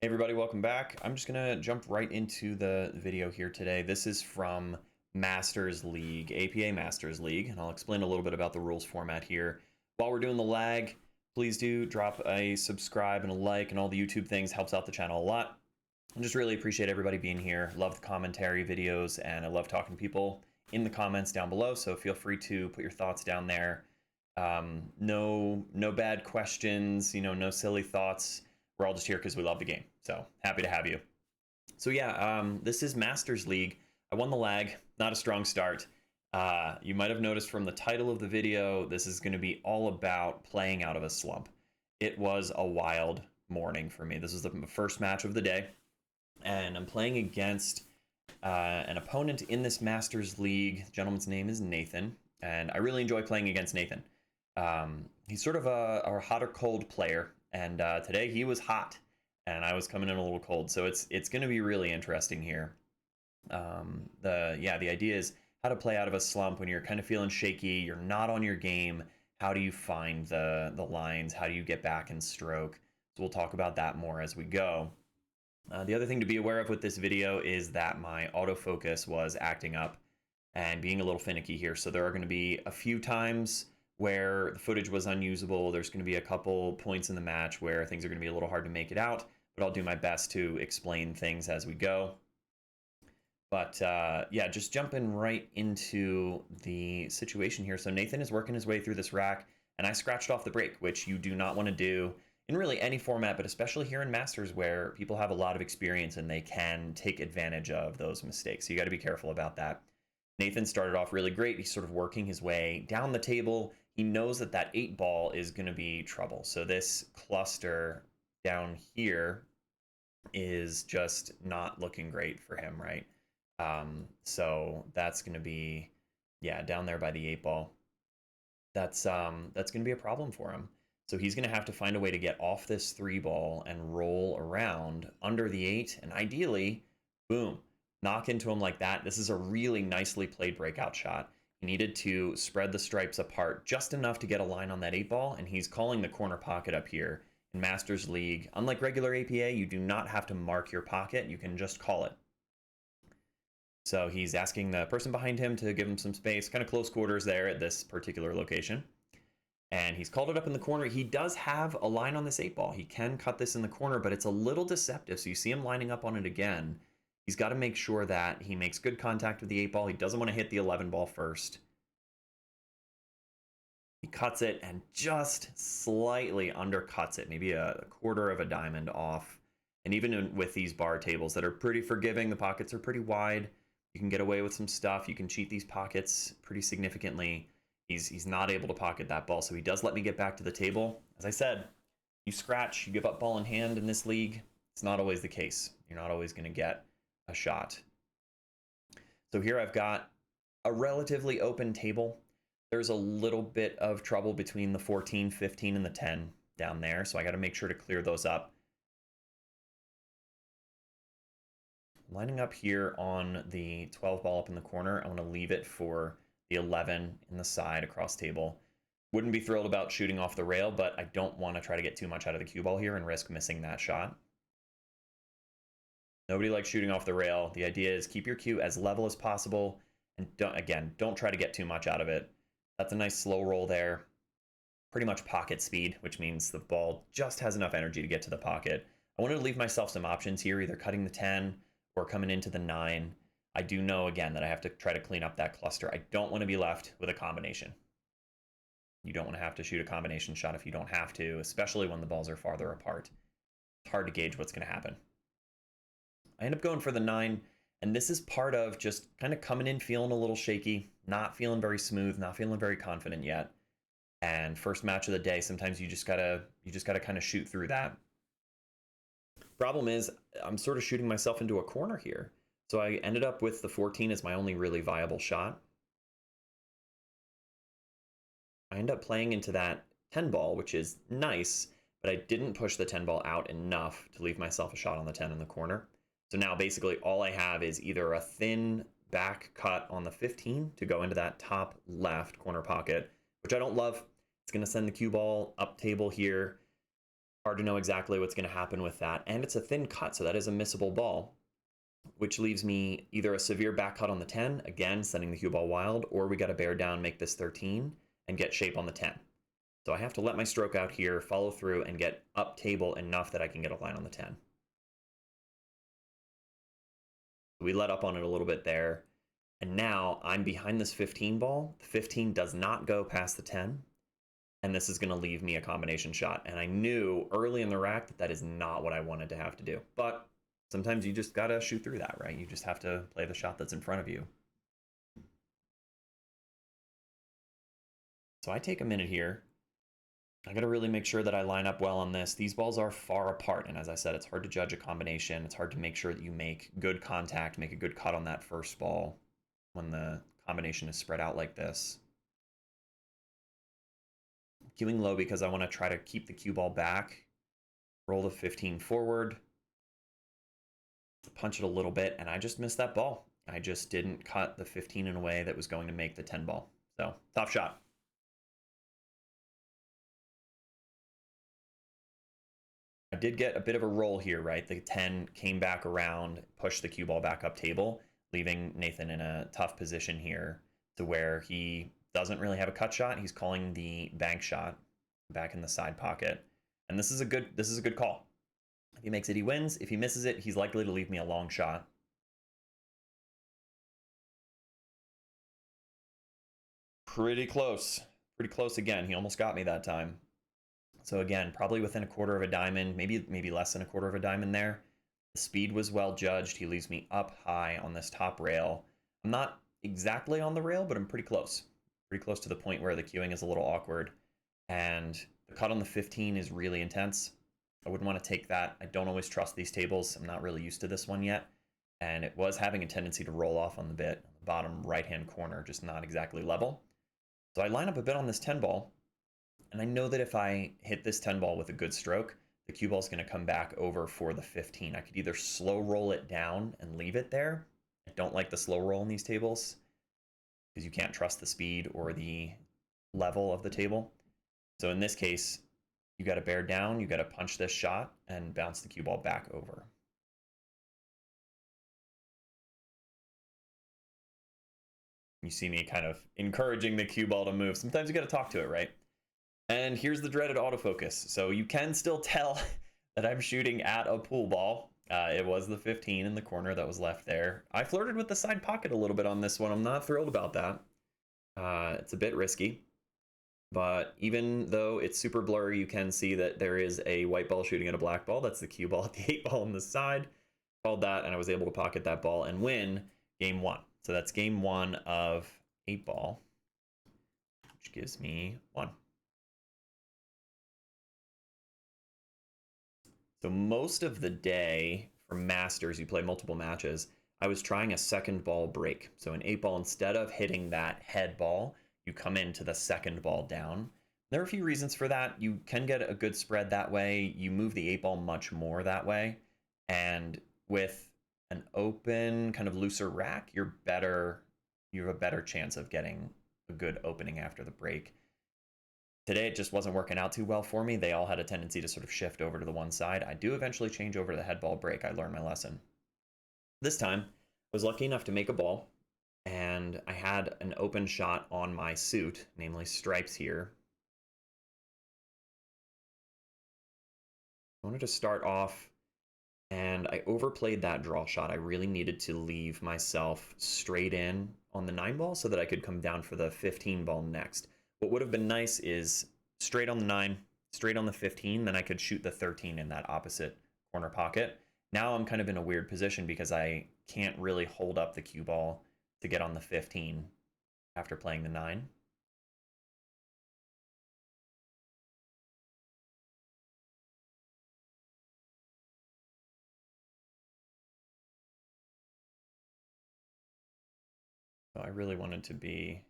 Hey everybody, welcome back. I'm just gonna jump right into the video here today. This is from Masters League, APA Masters League, and I'll explain a little bit about the rules format here. While we're doing the lag, please do drop a subscribe and a like, and all the YouTube things helps out the channel a lot. I just really appreciate everybody being here. Love the commentary videos, and I love talking to people in the comments down below, so feel free to put your thoughts down there. No bad questions, no silly thoughts. We're all just here because we love the game. So happy to have you. So yeah, this is Masters League. I won the lag, not a strong start. You might have noticed from the title of the video, this is going to be all about playing out of a slump. It was a wild morning for me. This was the first match of the day, and I'm playing against an opponent in this Masters League. The gentleman's name is Nathan, and I really enjoy playing against Nathan. He's sort of a hot or cold player, and today he was hot, and I was coming in a little cold, so it's going to be really interesting here. The idea is how to play out of a slump when you're kind of feeling shaky, you're not on your game. How do you find the lines? How do you get back in stroke? So we'll talk about that more as we go. The other thing to be aware of with this video is that my autofocus was acting up and being a little finicky here, so there are going to be a few times where the footage was unusable. There's going to be a couple points in the match where things are going to be a little hard to make it out, but I'll do my best to explain things as we go. But yeah, just jumping right into the situation here. So Nathan is working his way through this rack, and I scratched off the break, which you do not want to do in really any format, but especially here in Masters where people have a lot of experience and they can take advantage of those mistakes. So you got to be careful about that. Nathan started off really great. He's sort of working his way down the table. He knows that that 8 ball is going to be trouble. So this cluster down here is just not looking great for him, right? So that's going to be, yeah, down there by the 8 ball. That's going to be a problem for him. So he's going to have to find a way to get off this 3 ball and roll around under the 8, and ideally, boom, knock into him like that. This is a really nicely played breakout shot. He needed to spread the stripes apart just enough to get a line on that 8 ball, and he's calling the corner pocket up here. In Masters League, unlike regular APA, you do not have to mark your pocket. You can just call it. So he's asking the person behind him to give him some space, kind of close quarters there at this particular location. And he's called it up in the corner. He does have a line on this 8 ball. He can cut this in the corner, but it's a little deceptive. So you see him lining up on it again. He's got to make sure that he makes good contact with the 8 ball. He doesn't want to hit the 11 ball first. He cuts it and just slightly undercuts it, maybe a quarter of a diamond off. And even with these bar tables that are pretty forgiving, the pockets are pretty wide. You can get away with some stuff. You can cheat these pockets pretty significantly. He's not able to pocket that ball, so he does let me get back to the table. As I said, you scratch, you give up ball in hand in this league. It's not always the case. You're not always going to get a shot. So here I've got a relatively open table. There's a little bit of trouble between the 14, 15, and the 10 down there, so I got to make sure to clear those up. Lining up here on the 12 ball up in the corner, I want to leave it for the 11 in the side across table. Wouldn't be thrilled about shooting off the rail, but I don't want to try to get too much out of the cue ball here and risk missing that shot. Nobody likes shooting off the rail. The idea is keep your cue as level as possible, and don't try to get too much out of it. That's a nice slow roll there. Pretty much pocket speed, which means the ball just has enough energy to get to the pocket. I wanted to leave myself some options here, either cutting the 10 or coming into the 9. I do know, again, that I have to try to clean up that cluster. I don't want to be left with a combination. You don't want to have to shoot a combination shot if you don't have to, especially when the balls are farther apart. It's hard to gauge what's going to happen. I end up going for the 9, and this is part of just kind of coming in feeling a little shaky, not feeling very smooth, not feeling very confident yet. And first match of the day, sometimes you just gotta kind of shoot through that. Problem is, I'm sort of shooting myself into a corner here. So I ended up with the 14 as my only really viable shot. I end up playing into that 10 ball, which is nice, but I didn't push the 10 ball out enough to leave myself a shot on the 10 in the corner. So now basically all I have is either a thin back cut on the 15 to go into that top left corner pocket, which I don't love. It's going to send the cue ball up table here. Hard to know exactly what's going to happen with that. And it's a thin cut, so that is a missable ball, which leaves me either a severe back cut on the 10, again, sending the cue ball wild, or we got to bear down, make this 13, and get shape on the 10. So I have to let my stroke out here, follow through, and get up table enough that I can get a line on the 10. We let up on it a little bit there. And now I'm behind this 15 ball. The 15 does not go past the 10. And this is going to leave me a combination shot. And I knew early in the rack that that is not what I wanted to have to do. But sometimes you just got to shoot through that, right? You just have to play the shot that's in front of you. So I take a minute here. I got to really make sure that I line up well on this. These balls are far apart. And as I said, it's hard to judge a combination. It's hard to make sure that you make good contact, make a good cut on that first ball when the combination is spread out like this. Cueing low because I want to try to keep the cue ball back. Roll the 15 forward. Punch it a little bit, and I just missed that ball. I just didn't cut the 15 in a way that was going to make the 10 ball. So, tough shot. I did get a bit of a roll here, right? The 10 came back around, pushed the cue ball back up table, leaving Nathan in a tough position here to where he doesn't really have a cut shot. He's calling the bank shot back in the side pocket. And this is a good call. If he makes it, he wins. If he misses it, he's likely to leave me a long shot. Pretty close. Pretty close again. He almost got me that time. So again, probably within a quarter of a diamond, maybe less than a quarter of a diamond there. The speed was well judged. He leaves me up high on this top rail. I'm not exactly on the rail, but I'm pretty close. Pretty close to the point where the cueing is a little awkward. And the cut on the 15 is really intense. I wouldn't want to take that. I don't always trust these tables. I'm not really used to this one yet. And it was having a tendency to roll off on the bit, bottom right-hand corner, just not exactly level. So I line up a bit on this 10 ball. And I know that if I hit this 10 ball with a good stroke, the cue ball is going to come back over for the 15. I could either slow roll it down and leave it there. I don't like the slow roll in these tables because you can't trust the speed or the level of the table. So in this case, you got to bear down, you got to punch this shot and bounce the cue ball back over. You see me kind of encouraging the cue ball to move. Sometimes you got to talk to it, right? And here's the dreaded autofocus. So you can still tell that I'm shooting at a pool ball. It was the 15 in the corner that was left there. I flirted with the side pocket a little bit on this one. I'm not thrilled about that. It's a bit risky. But even though it's super blurry, you can see that there is a white ball shooting at a black ball. That's the cue ball at the 8 ball on the side. Called that, and I was able to pocket that ball and win game 1. So that's game 1 of 8 ball, which gives me 1. So most of the day for Masters, you play multiple matches. I was trying a second ball break. So in 8 ball, instead of hitting that head ball, you come into the second ball down. There are a few reasons for that. You can get a good spread that way. You move the 8 ball much more that way. And with an open, kind of looser rack, you have a better chance of getting a good opening after the break. Today, it just wasn't working out too well for me. They all had a tendency to sort of shift over to the one side. I do eventually change over to the head ball break. I learned my lesson. This time, I was lucky enough to make a ball, and I had an open shot on my suit, namely stripes here. I wanted to start off, and I overplayed that draw shot. I really needed to leave myself straight in on the 9 ball so that I could come down for the 15 ball next. What would have been nice is straight on the 9, straight on the 15, then I could shoot the 13 in that opposite corner pocket. Now I'm kind of in a weird position because I can't really hold up the cue ball to get on the 15 after playing the 9. So I really wanted to be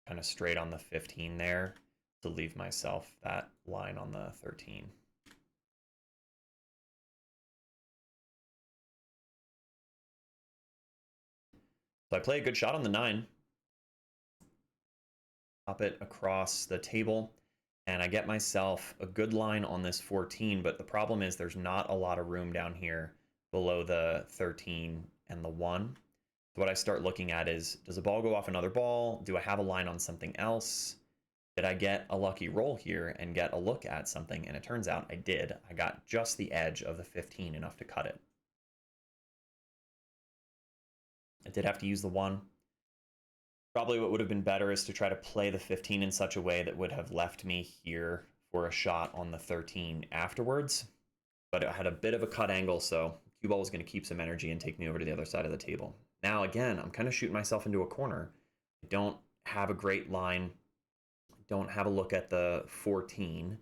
kind of straight on the 15 there to leave myself that line on the 13. So I play a good shot on the 9. Pop it across the table. and I get myself a good line on this 14, but the problem is there's not a lot of room down here below the 13 and the 1. So what I start looking at is, does a ball go off another ball? Do I have a line on something else? Did I get a lucky roll here and get a look at something? And it turns out I did. I got just the edge of the 15, enough to cut it. I did have to use the 1. Probably what would have been better is to try to play the 15 in such a way that would have left me here for a shot on the 13 afterwards. But it had a bit of a cut angle, so cue ball was going to keep some energy and take me over to the other side of the table. Now, again, I'm kind of shooting myself into a corner. I don't have a great line. I don't have a look at the 14.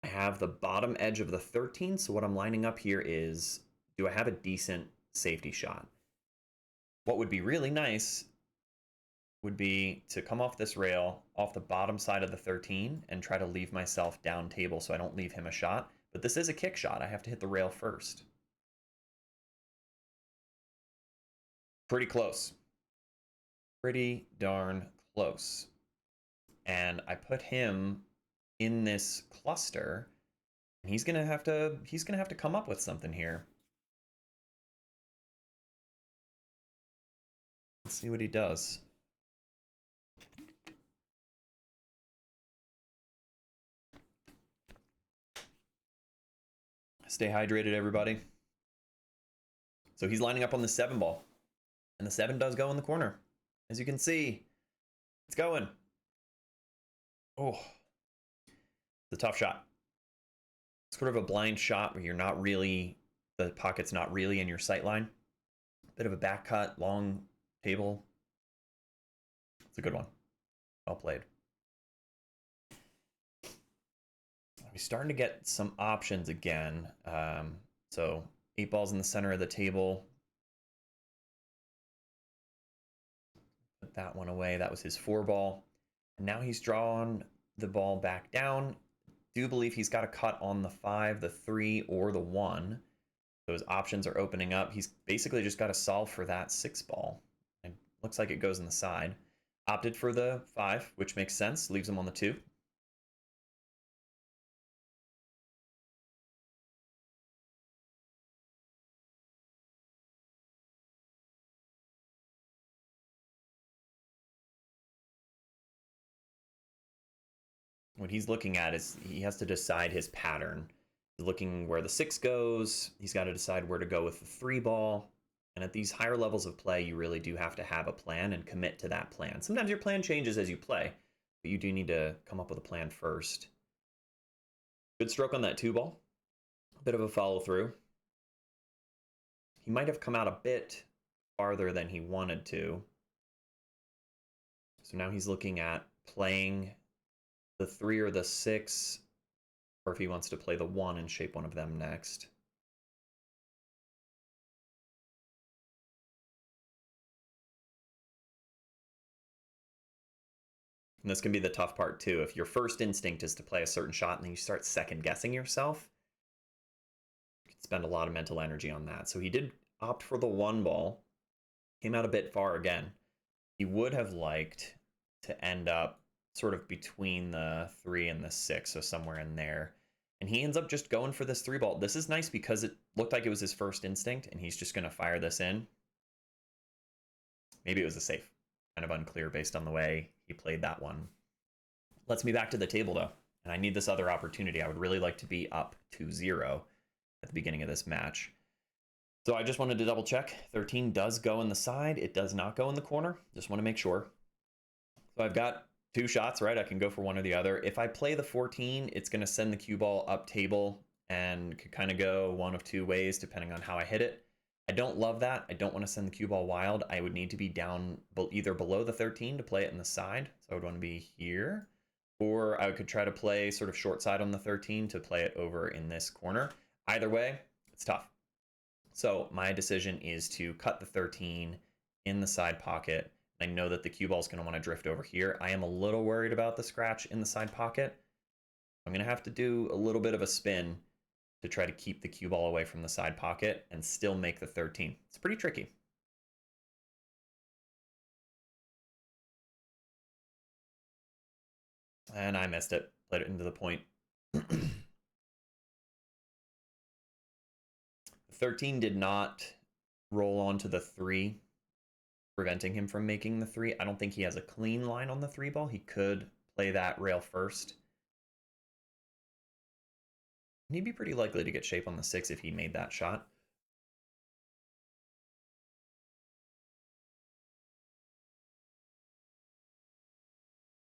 I have the bottom edge of the 13, so what I'm lining up here is, do I have a decent safety shot? What would be really nice would be to come off this rail, off the bottom side of the 13, and try to leave myself down table so I don't leave him a shot. But this is a kick shot. I have to hit the rail first. Pretty close. Pretty darn close. And I put him in this cluster, and he's gonna have to come up with something here. Let's see what he does. Stay hydrated, everybody. So he's lining up on the 7 ball. And the 7 does go in the corner. As you can see, it's going. Oh, it's a tough shot. Sort of a blind shot where you're not really, the pocket's not really in your sight line. Bit of a back cut, long table. It's a good one. Well played. We're starting to get some options again. So 8 balls in the center of the table. Put that one away. That was his 4 ball. And now he's drawn the ball back down. Do believe he's got a cut on the 5, the 3, or the 1. Those options are opening up. He's basically just got to solve for that 6 ball. It looks like it goes in the side. Opted for the 5, which makes sense. Leaves him on the 2. What he's looking at is he has to decide his pattern. He's looking where the 6 goes. He's got to decide where to go with the 3 ball. And at these higher levels of play, you really do have to have a plan and commit to that plan. Sometimes your plan changes as you play, but you do need to come up with a plan first. Good stroke on that 2 ball. A bit of a follow through. He might have come out a bit farther than he wanted to. So now he's looking at playing the 3 or the 6, or if he wants to play the 1 and shape one of them next. And this can be the tough part too. If your first instinct is to play a certain shot and then you start second guessing yourself, you can spend a lot of mental energy on that. So he did opt for the 1 ball. Came out a bit far again. He would have liked to end up sort of between the 3 and the 6, so somewhere in there. And he ends up just going for this 3 ball. This is nice because it looked like it was his first instinct, and he's just going to fire this in. Maybe it was a safe. Kind of unclear based on the way he played that one. Lets me back to the table, though, and I need this other opportunity. I would really like to be up 2-0 at the beginning of this match. So I just wanted to double check. 13 does go in the side. It does not go in the corner. Just want to make sure. So I've got 2 shots, right? I can go for one or the other. If I play the 14, it's going to send the cue ball up table and could kind of go one of 2 ways depending on how I hit it. I don't love that. I don't want to send the cue ball wild. I would need to be down either below the 13 to play it in the side. So I would want to be here. Or I could try to play sort of short side on the 13 to play it over in this corner. Either way, it's tough. So my decision is to cut the 13 in the side pocket. I know that the cue ball is going to want to drift over here. I am a little worried about the scratch in the side pocket. I'm going to have to do a little bit of a spin to try to keep the cue ball away from the side pocket and still make the 13. It's pretty tricky. And I missed it. played it into the point. 13 did not roll onto the 3, preventing him from making the 3. I don't think he has a clean line on the 3 ball. He could play that rail first. He'd be pretty likely to get shape on the 6 if he made that shot.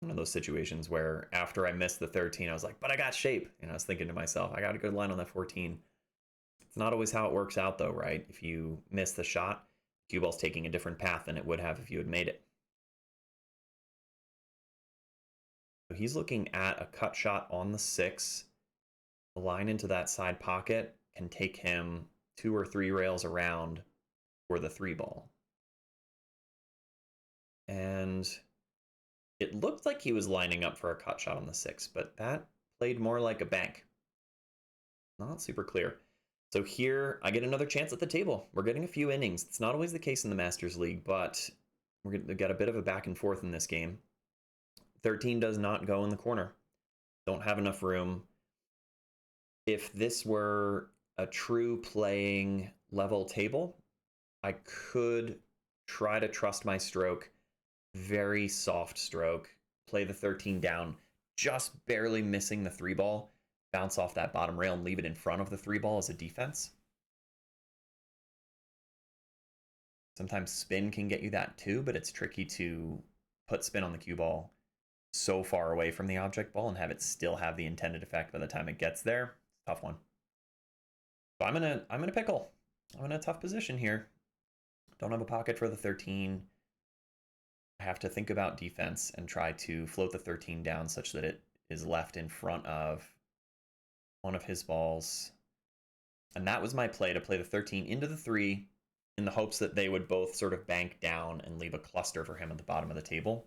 One of those situations where after I missed the 13, I was like, but I got shape. And I was thinking to myself, I got a good line on that 14. It's not always how it works out, though, right? If you miss the shot, cue ball's taking a different path than it would have if you had made it. So he's looking at a cut shot on the 6. The line into that side pocket can take him 2 or 3 rails around for the 3 ball. And it looked like he was lining up for a cut shot on the 6, but that played more like a bank. Not super clear. So here, I get another chance at the table. We're getting a few innings. It's not always the case in the Masters League, but we're going to get a bit of a back and forth in this game. 13 does not go in the corner. Don't have enough room. If this were a true playing level table, I could try to trust my stroke. Very soft stroke. Play the 13 down, just barely missing the 3 ball. Bounce off that bottom rail and leave it in front of the 3 ball as a defense. Sometimes spin can get you that too, but it's tricky to put spin on the cue ball so far away from the object ball and have it still have the intended effect by the time it gets there. It's a tough one. So I'm in a pickle. I'm in a tough position here. Don't have a pocket for the 13. I have to think about defense and try to float the 13 down such that it is left in front of one of his balls. And that was my play, to play the 13 into the 3 in the hopes that they would both sort of bank down and leave a cluster for him at the bottom of the table.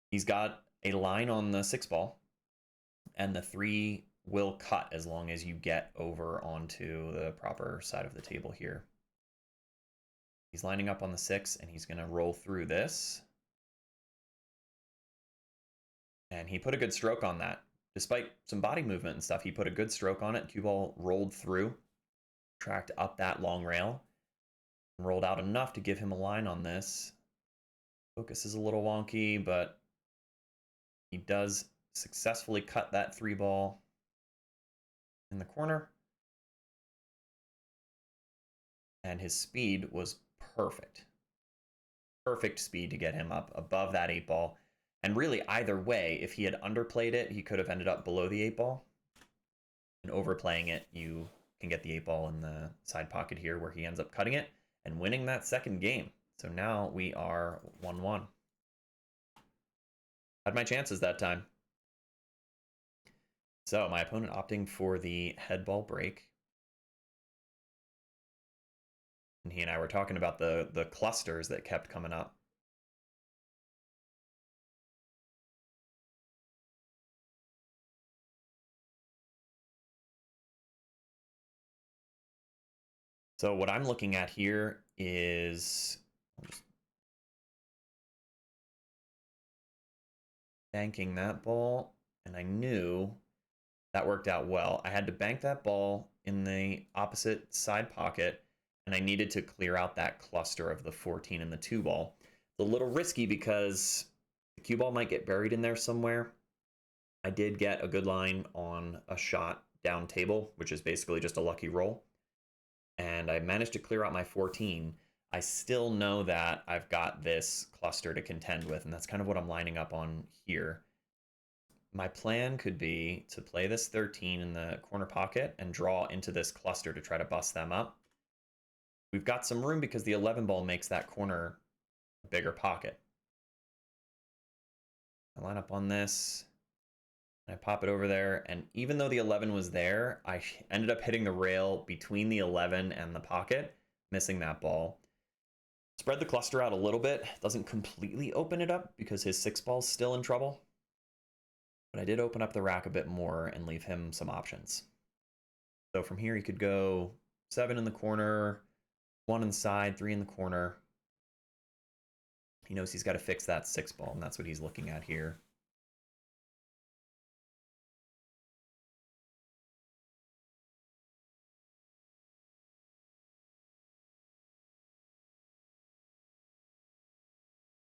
He's got a line on the 6 ball, and the 3 will cut as long as you get over onto the proper side of the table here. He's lining up on the 6, and he's going to roll through this. And he put a good stroke on that. Despite some body movement and stuff, he put a good stroke on it. Cue ball rolled through, tracked up that long rail, and rolled out enough to give him a line on this. Focus is a little wonky, but he does successfully cut that 3 ball in the corner. And his speed was perfect. Perfect speed to get him up above that 8 ball. And really, either way, if he had underplayed it, he could have ended up below the 8 ball. And overplaying it, you can get the 8 ball in the side pocket here where he ends up cutting it and winning that second game. So now we are 1-1. Had my chances that time. So my opponent opting for the head ball break. And he and I were talking about the clusters that kept coming up. So what I'm looking at here is banking that ball, and I knew that worked out well. I had to bank that ball in the opposite side pocket, and I needed to clear out that cluster of the 14 and the 2 ball. It's a little risky because the cue ball might get buried in there somewhere. I did get a good line on a shot down table, which is basically just a lucky roll. And I managed to clear out my 14. I still know that I've got this cluster to contend with, and that's kind of what I'm lining up on here. My plan could be to play this 13 in the corner pocket and draw into this cluster to try to bust them up. We've got some room because the 11 ball makes that corner a bigger pocket. I line up on this, and I pop it over there, and even though the 11 was there, I ended up hitting the rail between the 11 and the pocket, missing that ball. Spread the cluster out a little bit. Doesn't completely open it up because his 6 ball's still in trouble. But I did open up the rack a bit more and leave him some options. So from here, he could go 7 in the corner, 1 inside, 3 in the corner. He knows he's got to fix that 6 ball, and that's what he's looking at here.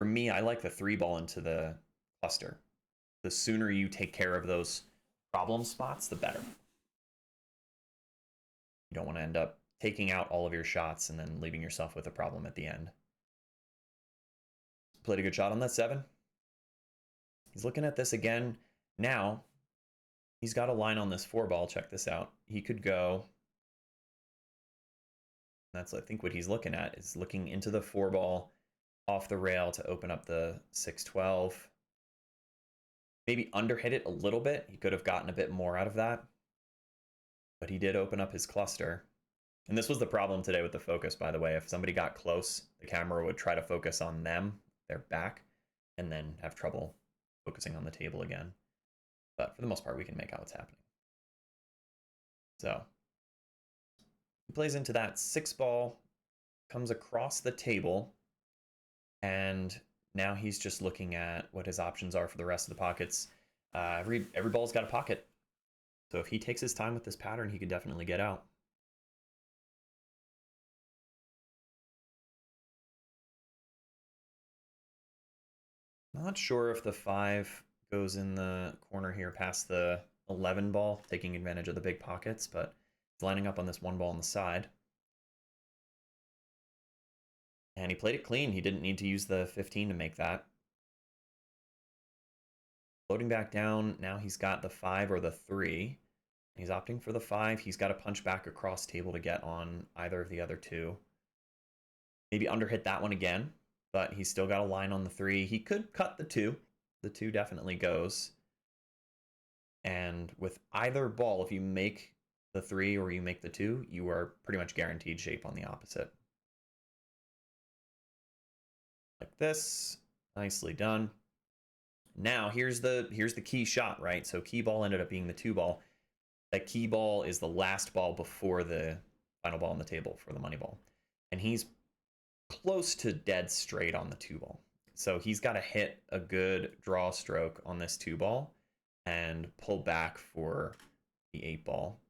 For me, I like the 3 ball into the cluster. The sooner you take care of those problem spots, the better. You don't want to end up taking out all of your shots and then leaving yourself with a problem at the end. Played a good shot on that 7. He's looking at this again. Now, he's got a line on this 4 ball. Check this out. He could go. That's, I think, what he's looking at is looking into the 4 ball off the rail to open up the 6-12. Maybe underhit it a little bit. He could have gotten a bit more out of that. But he did open up his cluster. And this was the problem today with the focus, by the way. If somebody got close, the camera would try to focus on them, their back, and then have trouble focusing on the table again. But for the most part, we can make out what's happening. So he plays into that 6 ball, comes across the table, and now he's just looking at what his options are for the rest of the pockets. Every ball's got a pocket. So if he takes his time with this pattern, he could definitely get out. Not sure if the 5 goes in the corner here past the 11 ball, taking advantage of the big pockets, but it's lining up on this 1 ball on the side. And he played it clean. He didn't need to use the 15 to make that. Floating back down, now he's got the 5 or the 3. He's opting for the 5. He's got to punch back across table to get on either of the other 2. Maybe underhit that one again, but he's still got a line on the 3. He could cut the 2. The 2 definitely goes. And with either ball, if you make the 3 or you make the 2, you are pretty much guaranteed shape on the opposite. Like this. Nicely done. Now, here's the key shot, right? So key ball ended up being the 2 ball. That key ball is the last ball before the final ball on the table for the money ball. And he's close to dead straight on the 2 ball. So he's got to hit a good draw stroke on this 2 ball and pull back for the 8 ball.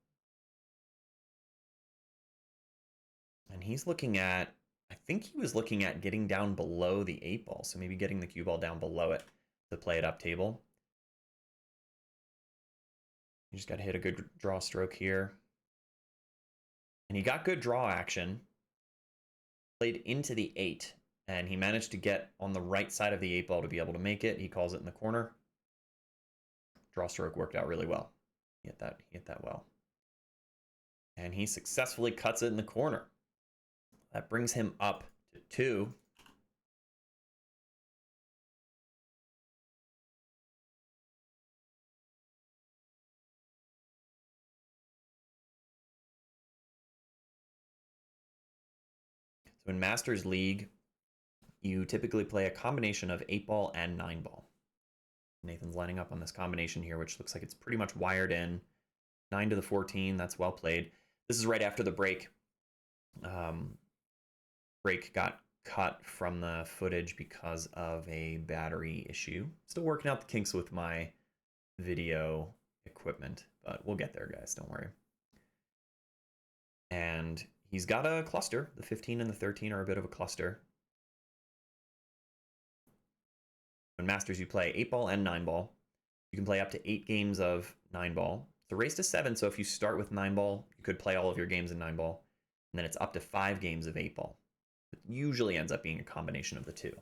And he's looking at, I think he was looking at getting down below the 8 ball. So maybe getting the cue ball down below it to play it up table. You just got to hit a good draw stroke here. And he got good draw action. Played into the 8. And he managed to get on the right side of the 8 ball to be able to make it. He calls it in the corner. Draw stroke worked out really well. He hit that well. And he successfully cuts it in the corner. That brings him up to 2. So in Masters League, you typically play a combination of 8 ball and 9 ball. Nathan's lining up on this combination here, which looks like it's pretty much wired in. 9 to the 14, that's well played. This is right after the break. Break got cut from the footage because of a battery issue. Still working out the kinks with my video equipment, but we'll get there, guys, don't worry. And he's got a cluster. The 15 and the 13 are a bit of a cluster. In Masters, you play 8 ball and 9 ball. You can play up to 8 games of 9 ball. It's a race to 7, so if you start with 9 ball, you could play all of your games in 9 ball. And then it's up to 5 games of 8 ball. It usually ends up being a combination of the 2.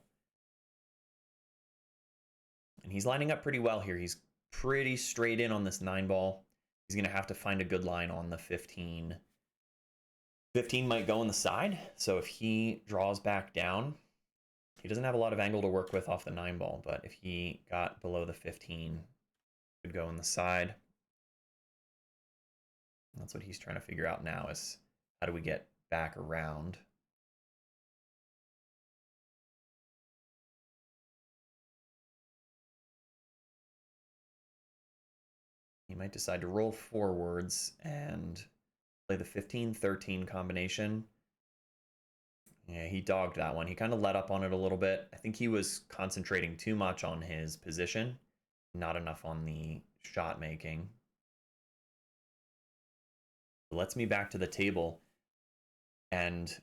And he's lining up pretty well here. He's pretty straight in on this 9 ball. He's going to have to find a good line on the 15. 15 might go on the side, so if he draws back down, he doesn't have a lot of angle to work with off the 9 ball, but if he got below the 15, could go on the side. And that's what he's trying to figure out now, is how do we get back around? He might decide to roll forwards and play the 15-13 combination. Yeah, he dogged that one. He kind of let up on it a little bit. I think he was concentrating too much on his position, not enough on the shot making. Lets me back to the table. And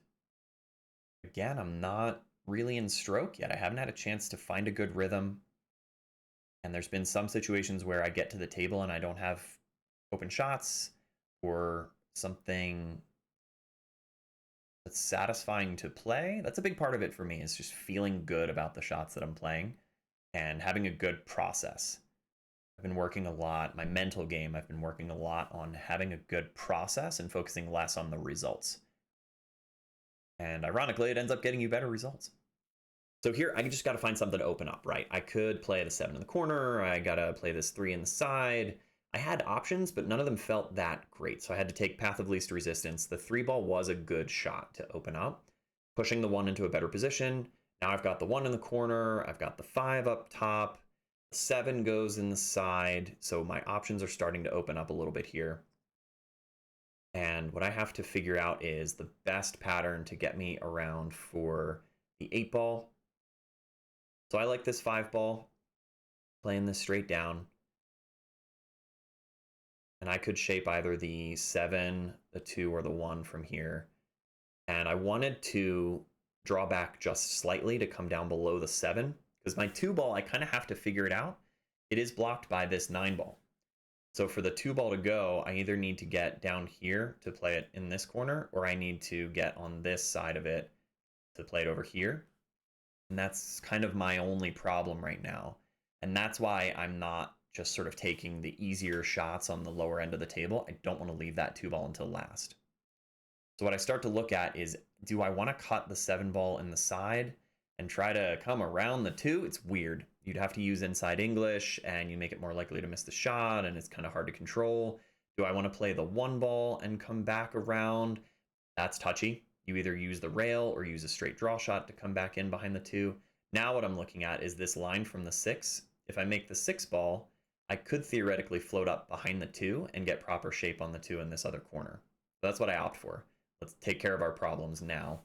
again, I'm not really in stroke yet. I haven't had a chance to find a good rhythm. And there's been some situations where I get to the table and I don't have open shots or something that's satisfying to play. That's a big part of it for me, is just feeling good about the shots that I'm playing and having a good process. I've been working a lot, my mental game, I've been working a lot on having a good process and focusing less on the results. And ironically, it ends up getting you better results. So here, I just got to find something to open up, right? I could play the 7 in the corner. I got to play this 3 in the side. I had options, but none of them felt that great. So I had to take path of least resistance. The 3 ball was a good shot to open up, pushing the 1 into a better position. Now I've got the 1 in the corner. I've got the 5 up top. The 7 goes in the side. So my options are starting to open up a little bit here. And what I have to figure out is the best pattern to get me around for the 8 ball. So I like this 5 ball, playing this straight down. And I could shape either the 7, the 2, or the 1 from here. And I wanted to draw back just slightly to come down below the 7, because my 2 ball, I kind of have to figure it out. It is blocked by this 9 ball. So for the 2 ball to go, I either need to get down here to play it in this corner, or I need to get on this side of it to play it over here. And that's kind of my only problem right now. And that's why I'm not just sort of taking the easier shots on the lower end of the table. I don't want to leave that 2 ball until last. So what I start to look at is, do I want to cut the 7 ball in the side and try to come around the 2? It's weird. You'd have to use inside English and you make it more likely to miss the shot, and it's kind of hard to control. Do I want to play the 1 ball and come back around? That's touchy. You either use the rail or use a straight draw shot to come back in behind the 2. Now what I'm looking at is this line from the 6. If I make the 6 ball, I could theoretically float up behind the 2 and get proper shape on the 2 in this other corner. So that's what I opt for. Let's take care of our problems now.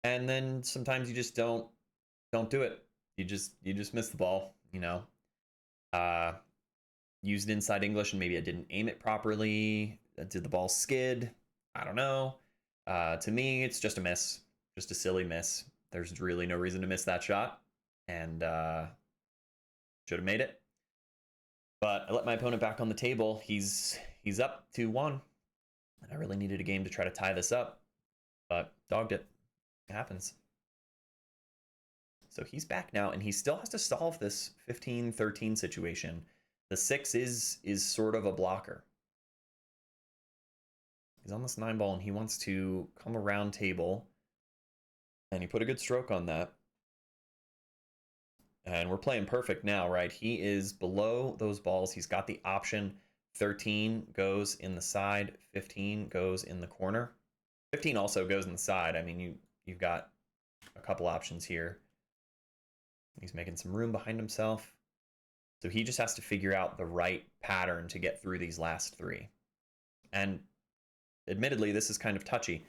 And then sometimes you just don't do it. You just miss the ball, you know. Used inside English and maybe I didn't aim it properly. Did the ball skid? I don't know. To me, it's just a miss, just a silly miss. There's really no reason to miss that shot, and should have made it. But I let my opponent back on the table. He's up 2-1, and I really needed a game to try to tie this up, but dogged it. It happens. So he's back now, and he still has to solve this 15-13 situation. The 6 is sort of a blocker. He's on this 9 ball, and he wants to come around table, and he put a good stroke on that. And we're playing perfect now, right? He is below those balls. He's got the option. 13 goes in the side. 15 goes in the corner. 15 also goes in the side. I mean, you've got a couple options here. He's making some room behind himself. So he just has to figure out the right pattern to get through these last 3. And admittedly, this is kind of touchy.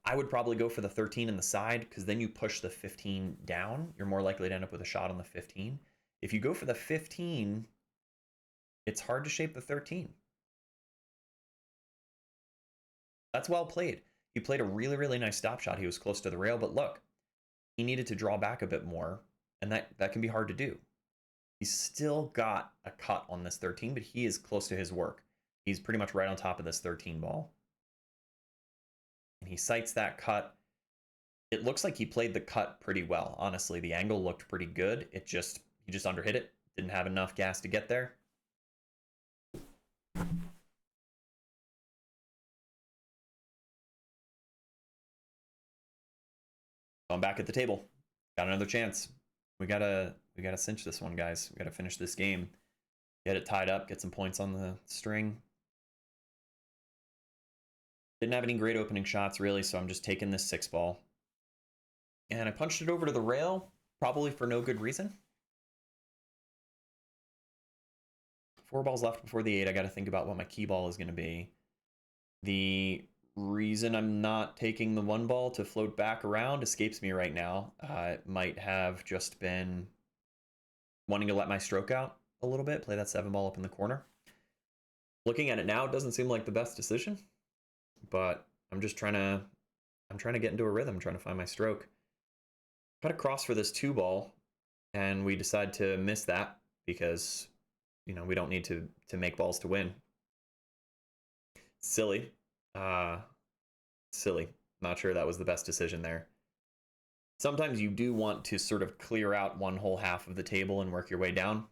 I would probably go for the 13 in the side, because then you push the 15 down. You're more likely to end up with a shot on the 15. If you go for the 15, it's hard to shape the 13. That's well played. He played a really, really nice stop shot. He was close to the rail, but look, he needed to draw back a bit more, and that can be hard to do. He's still got a cut on this 13, but he is close to his work. He's pretty much right on top of this 13 ball. And he sights that cut. It looks like he played the cut pretty well. Honestly, the angle looked pretty good. He just underhit it. Didn't have enough gas to get there. I'm back at the table. Got another chance. We gotta cinch this one, guys. We gotta finish this game. Get it tied up, get some points on the string. Didn't have any great opening shots, really, so I'm just taking this 6 ball. And I punched it over to the rail, probably for no good reason. 4 balls left before the 8. I got to think about what my key ball is going to be. The reason I'm not taking the 1 ball to float back around escapes me right now. It might have just been wanting to let my stroke out a little bit, play that 7 ball up in the corner. Looking at it now, it doesn't seem like the best decision, but I'm just trying to get into a rhythm, trying to find my stroke. cut across for this 2 ball, and we decide to miss that because, we don't need to make balls to win. Silly. Silly. Not sure that was the best decision there. Sometimes you do want to sort of clear out one whole half of the table and work your way down.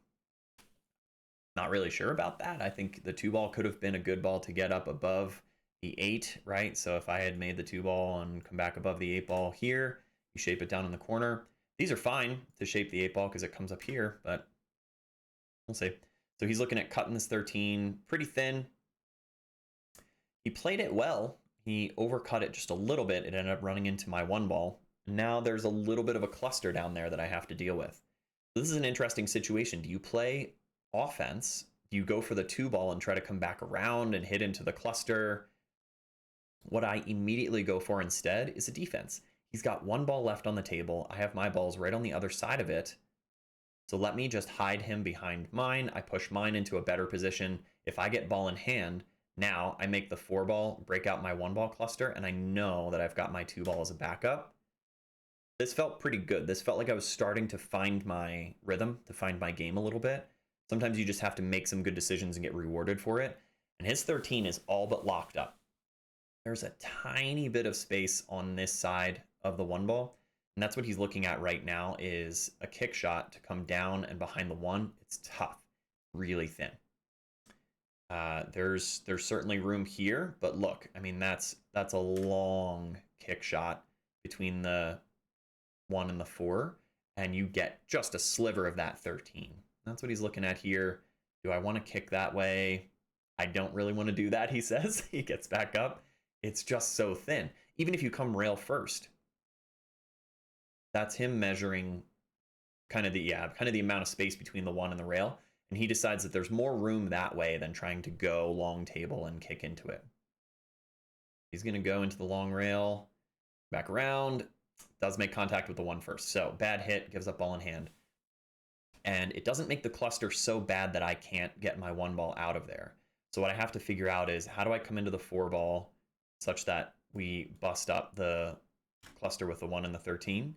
Not really sure about that. I think the 2 ball could have been a good ball to get up above the 8, right? So if I had made the 2 ball and come back above the 8 ball here, you shape it down in the corner. These are fine to shape the 8 ball because it comes up here, but we'll see. So he's looking at cutting this 13 pretty thin. He played it well. He overcut it just a little bit. It ended up running into my 1 ball. Now there's a little bit of a cluster down there that I have to deal with. This is an interesting situation. Do you play offense? Do you go for the 2 ball and try to come back around and hit into the cluster? What I immediately go for instead is a defense. He's got 1 ball left on the table. I have my balls right on the other side of it. So let me just hide him behind mine. I push mine into a better position. If I get ball in hand, now I make the 4 ball, break out my 1 ball cluster, and I know that I've got my 2 ball as a backup. This felt pretty good. This felt like I was starting to find my rhythm, to find my game a little bit. Sometimes you just have to make some good decisions and get rewarded for it. And his 13 is all but locked up. There's a tiny bit of space on this side of the 1 ball. And that's what he's looking at right now, is a kick shot to come down and behind the 1. It's tough, really thin. There's certainly room here, but look, I mean, that's a long kick shot between the 1 and the 4, and you get just a sliver of that 13. That's what he's looking at here. Do I want to kick that way? I don't really want to do that, he says. He gets back up. It's just so thin. Even if you come rail first, that's him measuring kind of the amount of space between the 1 and the rail. And he decides that there's more room that way than trying to go long table and kick into it. He's going to go into the long rail, back around, does make contact with the 1 first. So bad hit, gives up ball in hand. And it doesn't make the cluster so bad that I can't get my 1 ball out of there. So what I have to figure out is, how do I come into the 4 ball such that we bust up the cluster with the 1 and the 13?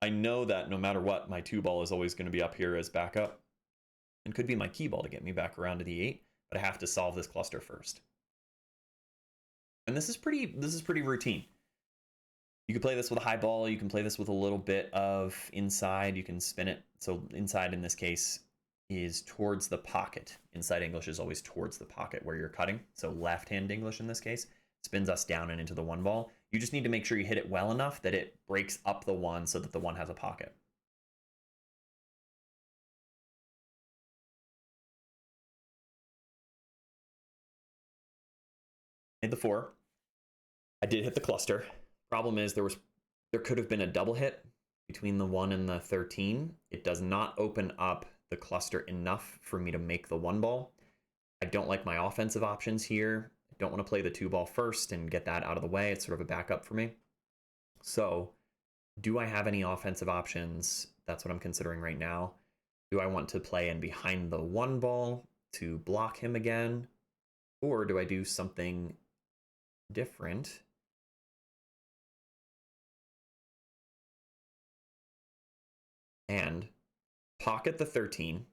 I know that no matter what, my 2 ball is always going to be up here as backup, and could be my key ball to get me back around to the 8, but I have to solve this cluster first. And this is pretty routine. You can play this with a high ball, you can play this with a little bit of inside, you can spin it. So inside in this case is towards the pocket. Inside English is always towards the pocket where you're cutting. So left-hand English in this case spins us down and into the 1 ball. You just need to make sure you hit it well enough that it breaks up the 1 so that the 1 has a pocket. Hit the 4. I did hit the cluster. Problem is there could have been a double hit between the 1 and the 13. It does not open up the cluster enough for me to make the 1 ball. I don't like my offensive options here. I don't want to play the 2 ball first and get that out of the way. It's sort of a backup for me. So do I have any offensive options? That's what I'm considering right now. Do I want to play in behind the 1 ball to block him again? Or do I do something different? And pocket the 13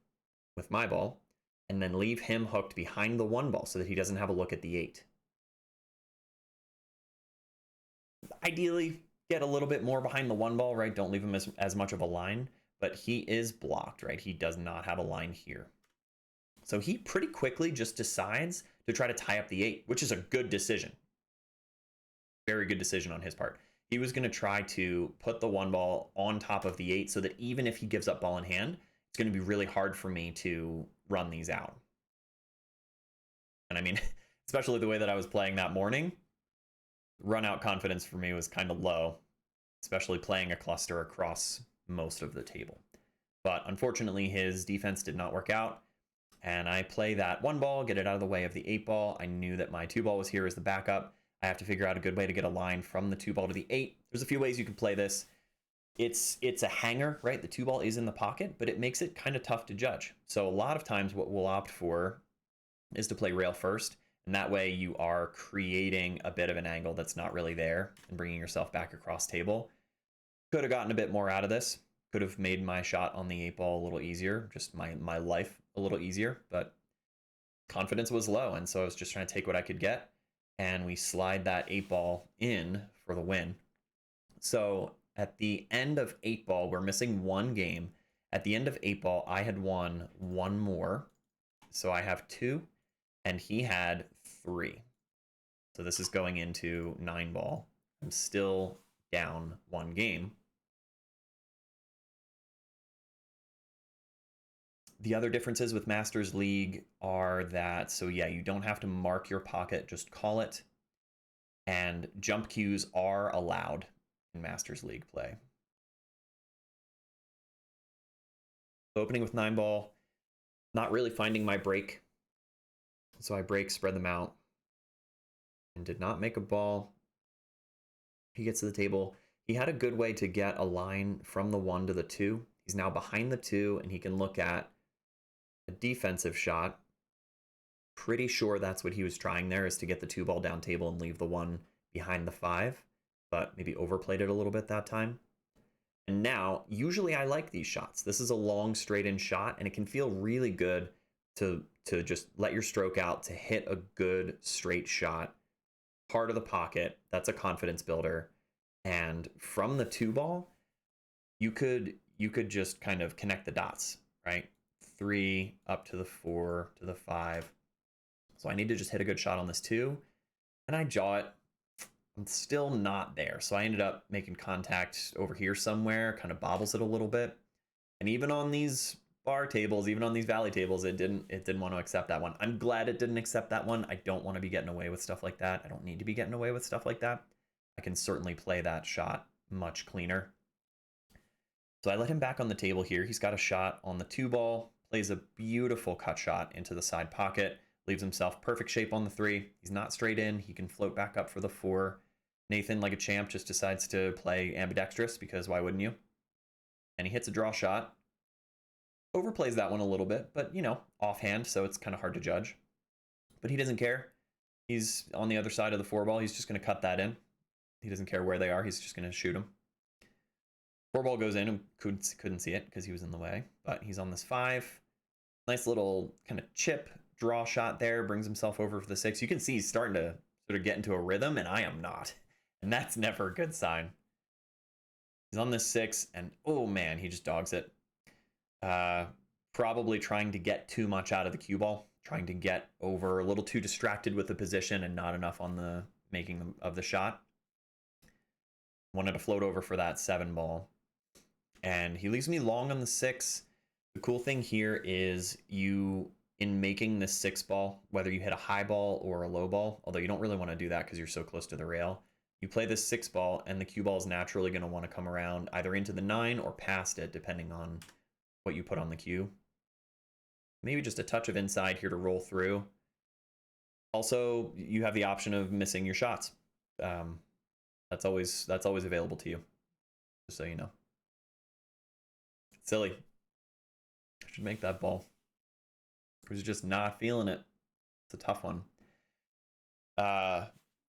with my ball, and then leave him hooked behind the 1 ball so that he doesn't have a look at the 8. Ideally, get a little bit more behind the 1 ball, right? Don't leave him as much of a line, but he is blocked, right? He does not have a line here. So he pretty quickly just decides to try to tie up the 8, which is a good decision. Very good decision on his part. He was going to try to put the 1 ball on top of the 8 so that even if he gives up ball in hand, it's going to be really hard for me to run these out. And I mean, especially the way that I was playing that morning, run out confidence for me was kind of low, especially playing a cluster across most of the table. But unfortunately, his defense did not work out. And I play that 1 ball, get it out of the way of the 8 ball. I knew that my 2 ball was here as the backup. I have to figure out a good way to get a line from the 2 ball to the 8. There's a few ways you can play this. It's a hanger, right? The 2 ball is in the pocket, but it makes it kind of tough to judge. So a lot of times what we'll opt for is to play rail first. And that way you are creating a bit of an angle that's not really there and bringing yourself back across table. Could have gotten a bit more out of this. Could have made my shot on the 8 ball a little easier, just my life a little easier, but confidence was low, and so I was just trying to take what I could get, and we slide that 8 ball in for the win. So at the end of 8 ball, we're missing one game. At the end of 8 ball, I had won one more, so I have 2, and he had 3. So this is going into 9 ball. I'm still down one game. The other differences with Masters League are that, so yeah, you don't have to mark your pocket, just call it. And jump cues are allowed in Masters League play. Opening with 9 ball, not really finding my break. So I break, spread them out, and did not make a ball. He gets to the table. He had a good way to get a line from the 1 to the 2. He's now behind the 2, and he can look at a defensive shot. Pretty sure that's what he was trying there, is to get the 2 ball down table and leave the 1 behind the 5, but maybe overplayed it a little bit that time. And now, usually I like these shots. This is a long straight-in shot, and it can feel really good to just let your stroke out, to hit a good straight shot, part of the pocket. That's a confidence builder. And from the 2 ball, you could just kind of connect the dots, right? 3 up to the 4 to the 5. So I need to just hit a good shot on this 2, and I jaw it. I'm still not there, so I ended up making contact over here somewhere, kind of bobbles it a little bit. And even on these bar tables, even on these valley tables, it didn't want to accept that one. I'm glad it didn't accept that one. I don't want to be getting away with stuff like that. I don't need to be getting away with stuff like that. I can certainly play that shot much cleaner. So I let him back on the table here. He's got a shot on the 2 ball, plays a beautiful cut shot into the side pocket, leaves himself perfect shape on the 3. He's not straight in. He can float back up for the 4. Nathan, like a champ, just decides to play ambidextrous, because why wouldn't you? And he hits a draw shot. Overplays that one a little bit, but, you know, offhand, so it's kind of hard to judge. But he doesn't care. He's on the other side of the 4 ball. He's just going to cut that in. He doesn't care where they are. He's just going to shoot them. 4 ball goes in, and couldn't see it because he was in the way, but he's on this 5. Nice little kind of chip draw shot there, brings himself over for the 6. You can see he's starting to sort of get into a rhythm, and I am not. And that's never a good sign. He's on this 6, and oh man, he just dogs it. Probably trying to get too much out of the cue ball, trying to get over, a little too distracted with the position and not enough on the making of the shot. Wanted to float over for that 7 ball. And he leaves me long on the 6. The cool thing here is in making this 6 ball, whether you hit a high ball or a low ball, although you don't really want to do that because you're so close to the rail, you play this 6 ball, and the cue ball is naturally going to want to come around either into the 9 or past it, depending on what you put on the cue. Maybe just a touch of inside here to roll through. Also, you have the option of missing your shots. That's always available to you, just so you know. Silly. I should make that ball. I was just not feeling it. It's a tough one.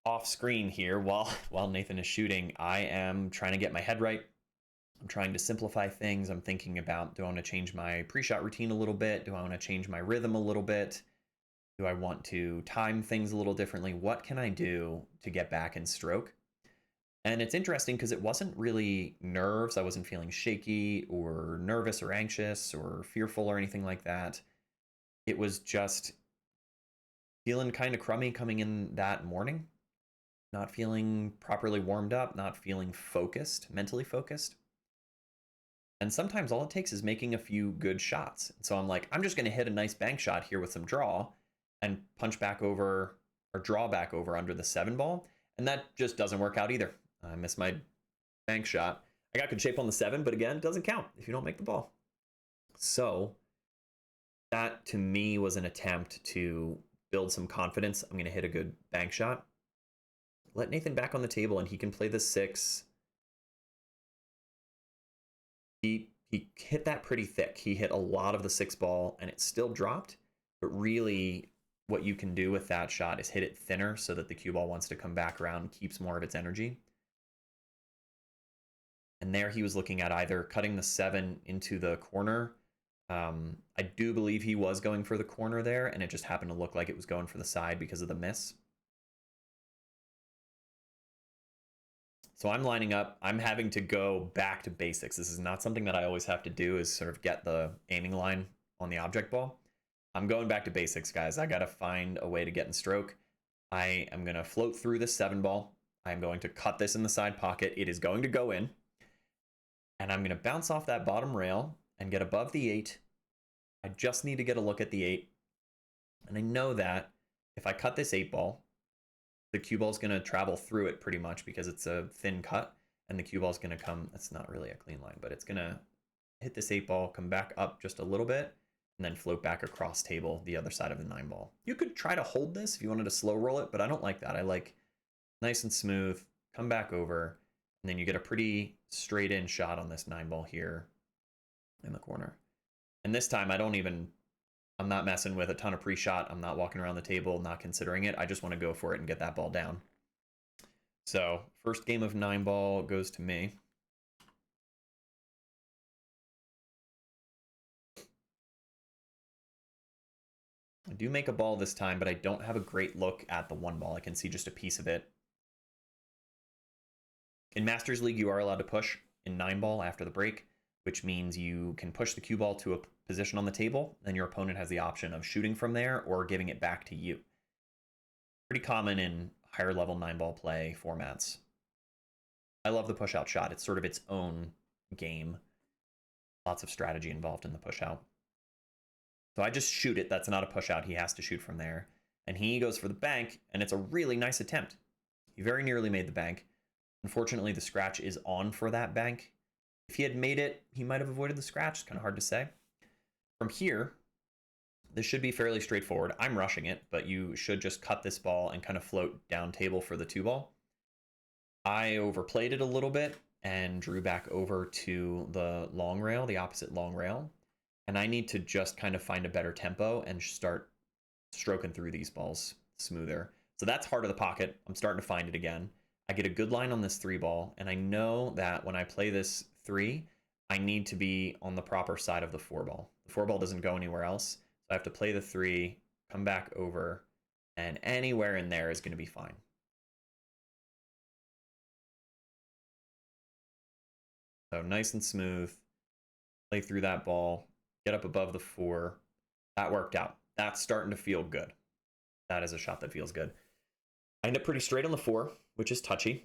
Off screen here, while Nathan is shooting, I am trying to get my head right. I'm trying to simplify things. I'm thinking about, do I want to change my pre-shot routine a little bit? Do I want to change my rhythm a little bit? Do I want to time things a little differently? What can I do to get back in stroke? And it's interesting because it wasn't really nerves. I wasn't feeling shaky or nervous or anxious or fearful or anything like that. It was just feeling kind of crummy coming in that morning. Not feeling properly warmed up, not feeling focused, mentally focused. And sometimes all it takes is making a few good shots. So I'm like, I'm just going to hit a nice bank shot here with some draw and punch back over or draw back over under the 7 ball. And that just doesn't work out either. I missed my bank shot. I got good shape on the 7, but again, it doesn't count if you don't make the ball. So that to me was an attempt to build some confidence. I'm going to hit a good bank shot. Let Nathan back on the table, and he can play the 6. He hit that pretty thick. He hit a lot of the 6 ball, and it still dropped. But really, what you can do with that shot is hit it thinner so that the cue ball wants to come back around, keeps more of its energy. And there he was looking at either cutting the 7 into the corner. I do believe he was going for the corner there, and it just happened to look like it was going for the side because of the miss. So I'm lining up. I'm having to go back to basics. This is not something that I always have to do, is sort of get the aiming line on the object ball. I'm going back to basics, guys. I got to find a way to get in stroke. I am going to float through this 7 ball. I'm going to cut this in the side pocket. It is going to go in. And I'm going to bounce off that bottom rail and get above the 8. I just need to get a look at the 8. And I know that if I cut this 8 ball, the cue ball is going to travel through it pretty much because it's a thin cut. And the cue ball is going to come, that's not really a clean line, but it's going to hit this 8 ball, come back up just a little bit, and then float back across table the other side of the 9 ball. You could try to hold this if you wanted to slow roll it, but I don't like that. I like nice and smooth, come back over, and then you get a pretty straight in shot on this 9 ball here in the corner. And this time I'm not messing with a ton of pre-shot. I'm not walking around the table, not considering it. I just want to go for it and get that ball down. So first game of 9 ball goes to me. I do make a ball this time, but I don't have a great look at the 1 ball. I can see just a piece of it. In Masters League, you are allowed to push in 9 ball after the break, which means you can push the cue ball to a position on the table, and your opponent has the option of shooting from there or giving it back to you. Pretty common in higher level 9 ball play formats. I love the push out shot. It's sort of its own game. Lots of strategy involved in the push out. So I just shoot it. That's not a push out. He has to shoot from there. And he goes for the bank, and it's a really nice attempt. He very nearly made the bank. Unfortunately, the scratch is on for that bank. If he had made it, he might have avoided the scratch. It's kind of hard to say. From here, this should be fairly straightforward. I'm rushing it, but you should just cut this ball and kind of float down table for the 2 ball. I overplayed it a little bit and drew back over to the long rail, the opposite long rail. And I need to just kind of find a better tempo and start stroking through these balls smoother. So that's heart of the pocket. I'm starting to find it again. I get a good line on this 3 ball, and I know that when I play this 3, I need to be on the proper side of the 4 ball. The 4 ball doesn't go anywhere else, so I have to play the 3, come back over, and anywhere in there is going to be fine. So nice and smooth, play through that ball, get up above the 4. That worked out. That's starting to feel good. That is a shot that feels good. I end up pretty straight on the 4, which is touchy,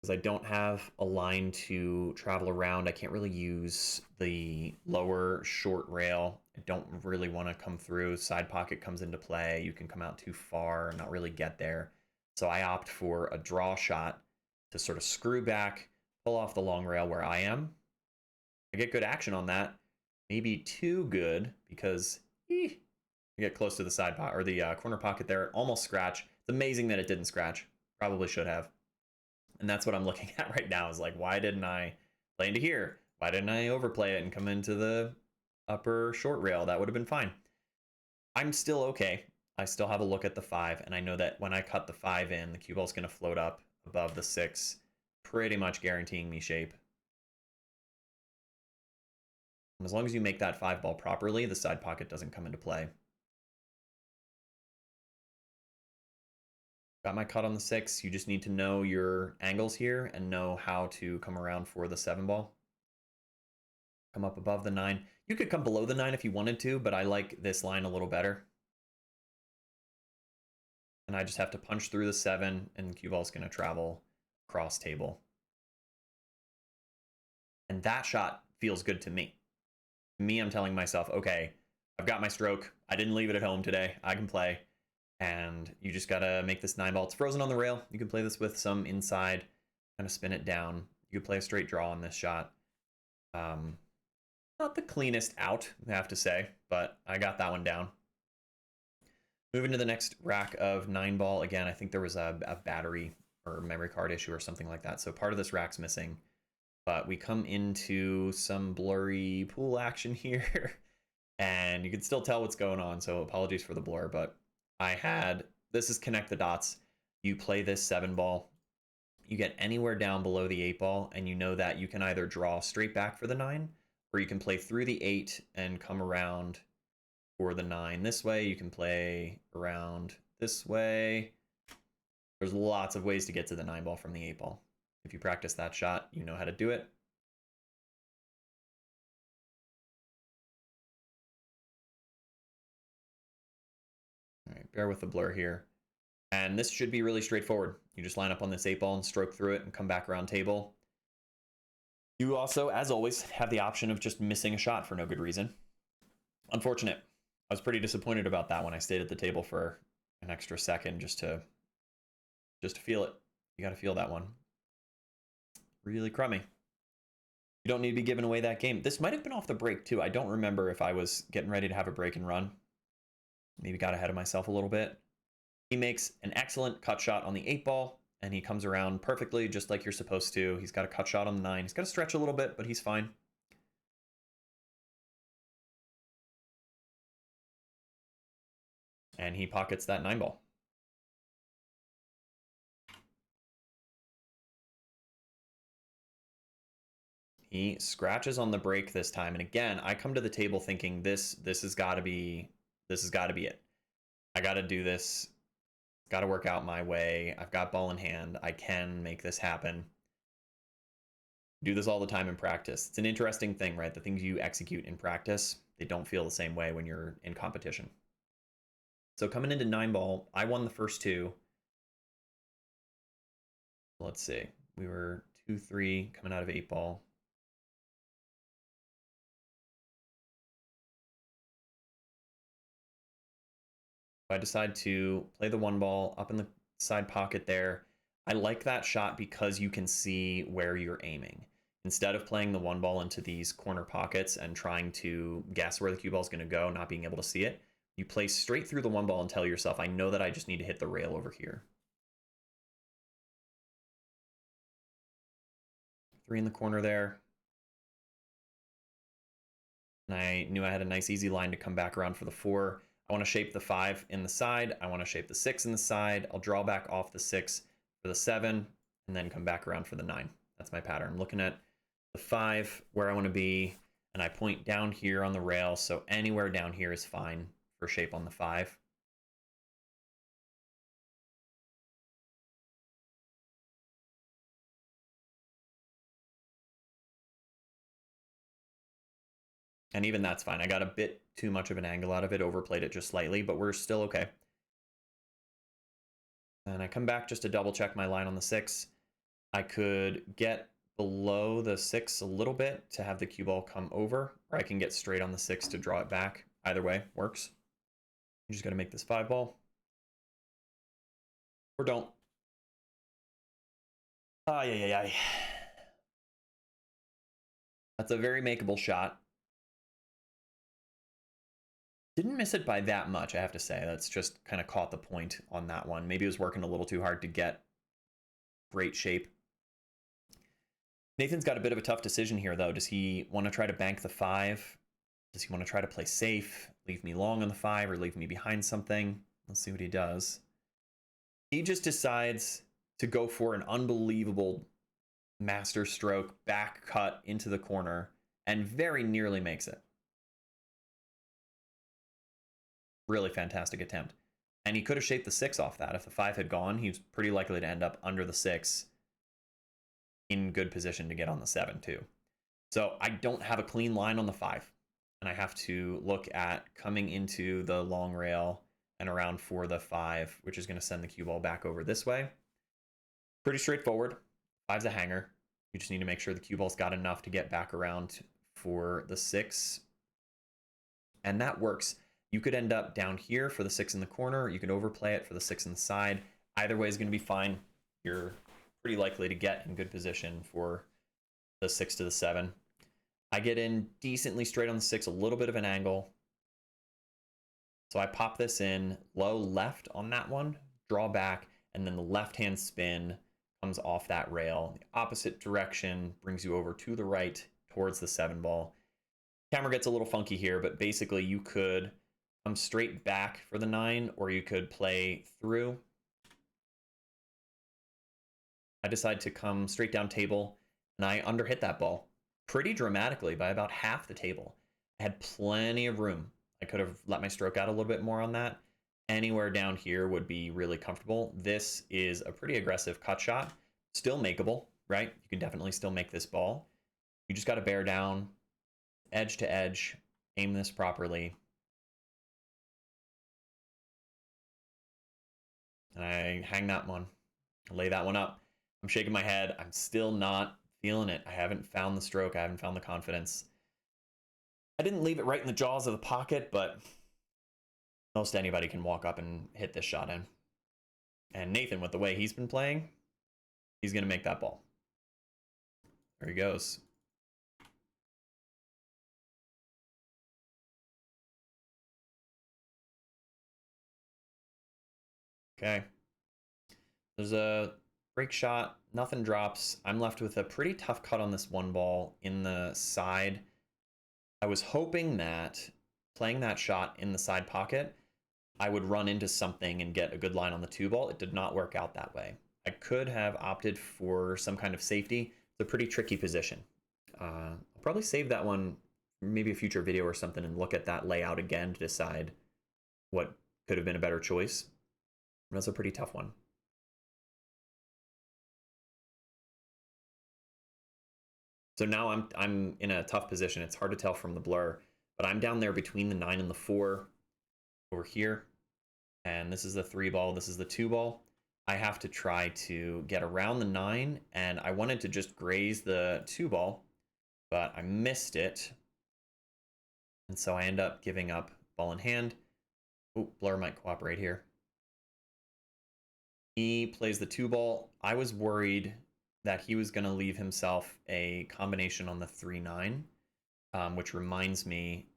because I don't have a line to travel around. I can't really use the lower short rail. I don't really want to come through. Side pocket comes into play. You can come out too far, not really get there. So I opt for a draw shot to sort of screw back, pull off the long rail where I am. I get good action on that. Maybe too good, because I get close to the side pocket or the corner pocket there. It almost scratch. It's amazing that it didn't scratch. Probably should have. And that's what I'm looking at right now, is like, why didn't I play into here? Why didn't I overplay it and come into the upper short rail? That would have been fine. I'm still okay. I still have a look at the 5, and I know that when I cut the 5 in, the cue ball's going to float up above the 6, pretty much guaranteeing me shape. And as long as you make that 5 ball properly, the side pocket doesn't come into play. Got my cut on the 6. You just need to know your angles here and know how to come around for the 7 ball. Come up above the 9. You could come below the 9 if you wanted to, but I like this line a little better. And I just have to punch through the 7, and the cue ball is going to travel across table. And that shot feels good to me. I'm telling myself, okay, I've got my stroke. I didn't leave it at home today. I can play. And you just got to make this 9 ball. It's frozen on the rail. You can play this with some inside, kind of spin it down. You could play a straight draw on this shot. Not the cleanest out, I have to say, but I got that one down. Moving to the next rack of 9 ball. Again, I think there was a battery or memory card issue or something like that. So part of this rack's missing. But we come into some blurry pool action here. And you can still tell what's going on. So apologies for the blur, but this is connect the dots. You play this 7 ball. you get anywhere down below the 8 ball, and you know that you can either draw straight back for the 9, or you can play through the 8 and come around for the 9 this way. You can play around this way. There's lots of ways to get to the 9 ball from the 8 ball. If you practice that shot, you know how to do it. All right, bear with the blur here. And this should be really straightforward. You just line up on this 8 ball and stroke through it and come back around table. You also, as always, have the option of just missing a shot for no good reason. Unfortunate. I was pretty disappointed about that when I stayed at the table for an extra second just to feel it. You got to feel that one. Really crummy. You don't need to be giving away that game. This might have been off the break too. I don't remember if I was getting ready to have a break and run. Maybe got ahead of myself a little bit. He makes an excellent cut shot on the 8 ball, and he comes around perfectly, just like you're supposed to. He's got a cut shot on the 9. He's got to stretch a little bit, but he's fine. And he pockets that 9 ball. He scratches on the break this time, and again, I come to the table thinking this has got to be it. I got to do this. Got to work out my way. I've got ball in hand. I can make this happen. Do this all the time in practice. It's an interesting thing, right? The things you execute in practice, they don't feel the same way when you're in competition. So coming into 9 ball, I won the first 2. Let's see. We were 2-3 coming out of 8 ball. I decide to play the 1 ball up in the side pocket there. I like that shot because you can see where you're aiming. Instead of playing the 1 ball into these corner pockets and trying to guess where the cue ball is going to go, not being able to see it, you play straight through the 1 ball and tell yourself, I know that I just need to hit the rail over here. 3 in the corner there. And I knew I had a nice easy line to come back around for the 4. I want to shape the 5 in the side. I want to shape the 6 in the side. I'll draw back off the 6 for the 7 and then come back around for the 9. That's my pattern. I'm looking at the 5 where I want to be, and I point down here on the rail, so anywhere down here is fine for shape on the 5. And even that's fine. I got a bit too much of an angle out of it, overplayed it just slightly, but we're still okay. And I come back just to double check my line on the 6. I could get below the 6 a little bit to have the cue ball come over, or I can get straight on the 6 to draw it back. Either way works. You just got to make this 5 ball. Or don't. Ay. That's a very makeable shot. Didn't miss it by that much, I have to say. That's just kind of caught the point on that one. Maybe it was working a little too hard to get great shape. Nathan's got a bit of a tough decision here, though. Does he want to try to bank the 5? Does he want to try to play safe, leave me long on the 5, or leave me behind something? Let's see what he does. He just decides to go for an unbelievable master stroke, back cut into the corner, and very nearly makes it. Really fantastic attempt. And he could have shaped the 6 off that. If the 5 had gone, he was pretty likely to end up under the 6 in good position to get on the 7 too. So I don't have a clean line on the 5. And I have to look at coming into the long rail and around for the 5, which is going to send the cue ball back over this way. Pretty straightforward. 5's a hanger. You just need to make sure the cue ball's got enough to get back around for the 6. And that works. You could end up down here for the 6 in the corner. You can overplay it for the 6 in the side. Either way is going to be fine. You're pretty likely to get in good position for the 6 to the 7. I get in decently straight on the 6, a little bit of an angle. So I pop this in low left on that one, draw back, and then the left-hand spin comes off that rail. The opposite direction brings you over to the right towards the 7 ball. Camera gets a little funky here, but basically you could come straight back for the 9, or you could play through. I decide to come straight down table, and I underhit that ball pretty dramatically by about half the table. I had plenty of room. I could have let my stroke out a little bit more on that. Anywhere down here would be really comfortable. This is a pretty aggressive cut shot. Still makeable, right? You can definitely still make this ball. You just got to bear down, edge to edge, aim this properly. And I hang that one, lay that one up. I'm shaking my head. I'm still not feeling it. I haven't found the stroke. I haven't found the confidence. I didn't leave it right in the jaws of the pocket, but most anybody can walk up and hit this shot in. And Nathan, with the way he's been playing, he's going to make that ball. There he goes. Okay. There's a break shot. Nothing drops. I'm left with a pretty tough cut on this one ball in the side. I was hoping that playing that shot in the side pocket, I would run into something and get a good line on the 2 ball. It did not work out that way. I could have opted for some kind of safety. It's a pretty tricky position. I'll probably save that one, maybe a future video or something, and look at that layout again to decide what could have been a better choice. That's a pretty tough one. So now I'm in a tough position. It's hard to tell from the blur, but I'm down there between the 9 and the 4 over here. And this is the 3 ball. This is the 2 ball. I have to try to get around the 9, and I wanted to just graze the 2 ball, but I missed it. And so I end up giving up ball in hand. Oh, blur might cooperate here. He plays the 2 ball. I was worried that he was going to leave himself a combination on the 3-9, which reminds me,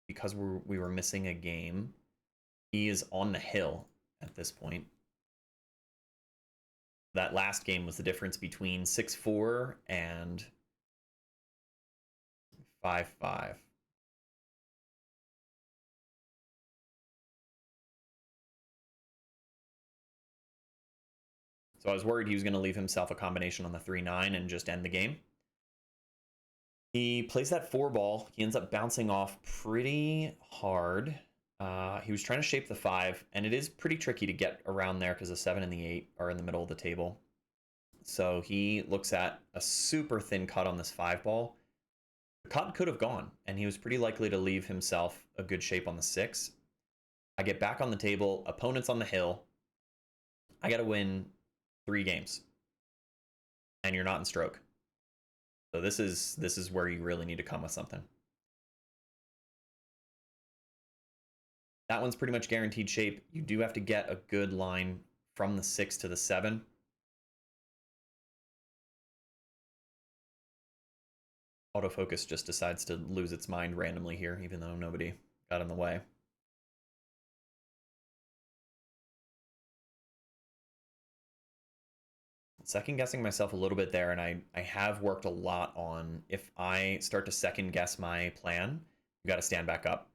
because we were missing a game, he is on the hill at this point. That last game was the difference between 6-4 and 5-5. So I was worried he was going to leave himself a combination on the 3-9 and just end the game. He plays that 4 ball. He ends up bouncing off pretty hard. He was trying to shape the 5, and it is pretty tricky to get around there because the 7 and the 8 are in the middle of the table. So he looks at a super thin cut on this 5 ball. The cut could have gone, and he was pretty likely to leave himself a good shape on the 6. I get back on the table. Opponent's on the hill. I got to win 3 games, and you're not in stroke. So this is where you really need to come with something. That one's pretty much guaranteed shape. You do have to get a good line from the 6 to the 7. Autofocus just decides to lose its mind randomly here, even though nobody got in the way. Second guessing myself a little bit there, and I have worked a lot on, if I start to second guess my plan, you got to stand back up.